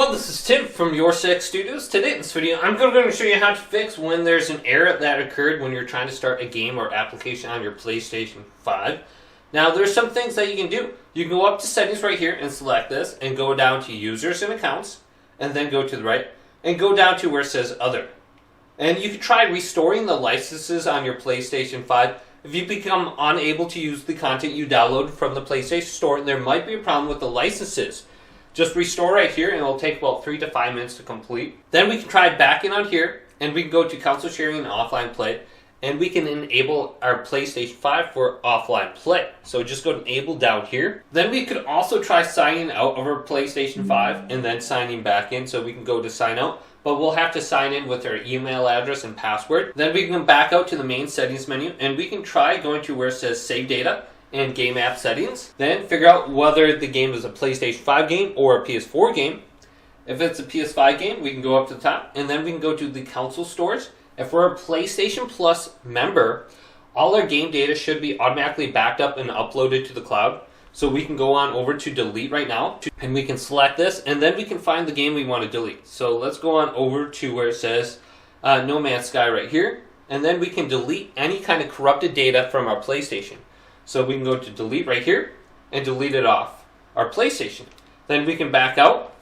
Hello, this is Tim from Your Six Studios. Today in this video, I'm going to show you how to fix when there's an error that occurred when you're trying to start a game or application on your PlayStation 5. Now, there's some things that you can do. You can go up to settings right here and select this and go down to users and accounts and then go to the right and go down to where it says other. And you can try restoring the licenses on your PlayStation 5. If you become unable to use the content you downloaded from the PlayStation Store, there might be a problem with the licenses. Just restore right here and it'll take about 3 to 5 minutes to complete. Then we can try backing on here and we can go to console sharing and offline play and we can enable our PlayStation 5 for offline play. So just go to enable down here. Then we could also try signing out of our PlayStation 5 and then signing back in. So we can go to sign out, but we'll have to sign in with our email address and password. Then we can back out to the main settings menu and we can try going to where it says save data and game app settings. Then figure out whether the game is a PlayStation 5 game or a PS4 game. If it's a PS5 game, we can go up to the top and then we can go to the console stores. If we're a PlayStation Plus member, all our game data should be automatically backed up and uploaded to the cloud. So we can go on over to delete right now and we can select this and then we can find the game we want to delete. So let's go on over to where it says No Man's Sky right here and then we can delete any kind of corrupted data from our PlayStation. So we can go to delete right here and delete it off our PlayStation. Then we can back out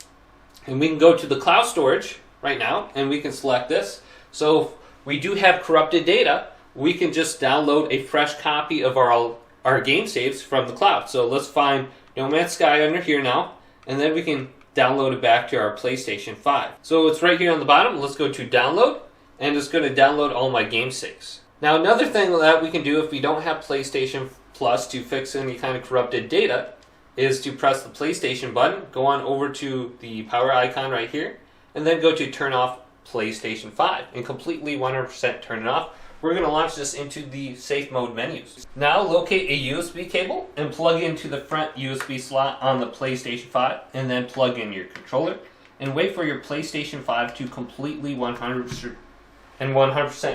and we can go to the cloud storage right now and we can select this. So if we do have corrupted data, we can just download a fresh copy of our game saves from the cloud. So let's find No Man's Sky under here now and then we can download it back to our PlayStation 5. So it's right here on the bottom. Let's go to download and it's going to download all my game saves. Now another thing that we can do if we don't have PlayStation Plus to fix any kind of corrupted data is to press the PlayStation button, go on over to the power icon right here, and then go to turn off PlayStation 5 and completely 100% turn it off. We're going to launch this into the safe mode menus. Now locate a USB cable and plug into the front USB slot on the PlayStation 5 and then plug in your controller and wait for your PlayStation 5 to completely 100%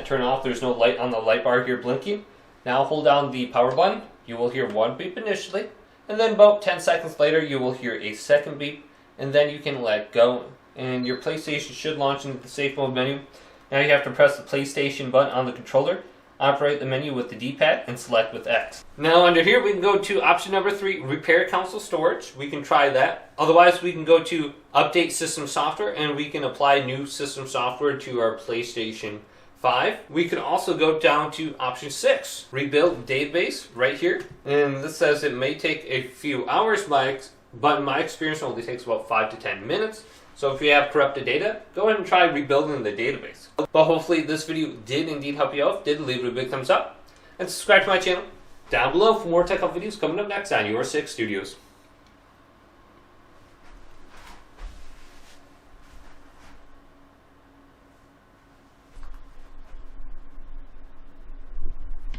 turn off. There's no light on the light bar here blinking. Now hold down the power button. You will hear one beep initially, and then about 10 seconds later you will hear a second beep, and then you can let go. And your PlayStation should launch into the safe mode menu. Now you have to press the PlayStation button on the controller, operate the menu with the D-pad, and select with X. Now under here we can go to option number 3, repair console storage. We can try that. Otherwise we can go to update system software and we can apply new system software to our PlayStation 5. We could also go down to option 6, rebuild database right here. And this says it may take a few hours, but in my experience it only takes about 5 to 10 minutes. So if you have corrupted data, go ahead and try rebuilding the database. But hopefully this video did indeed help you out. Did leave it a big thumbs up. And subscribe to my channel down below for more tech help videos coming up next on Your Six Studios.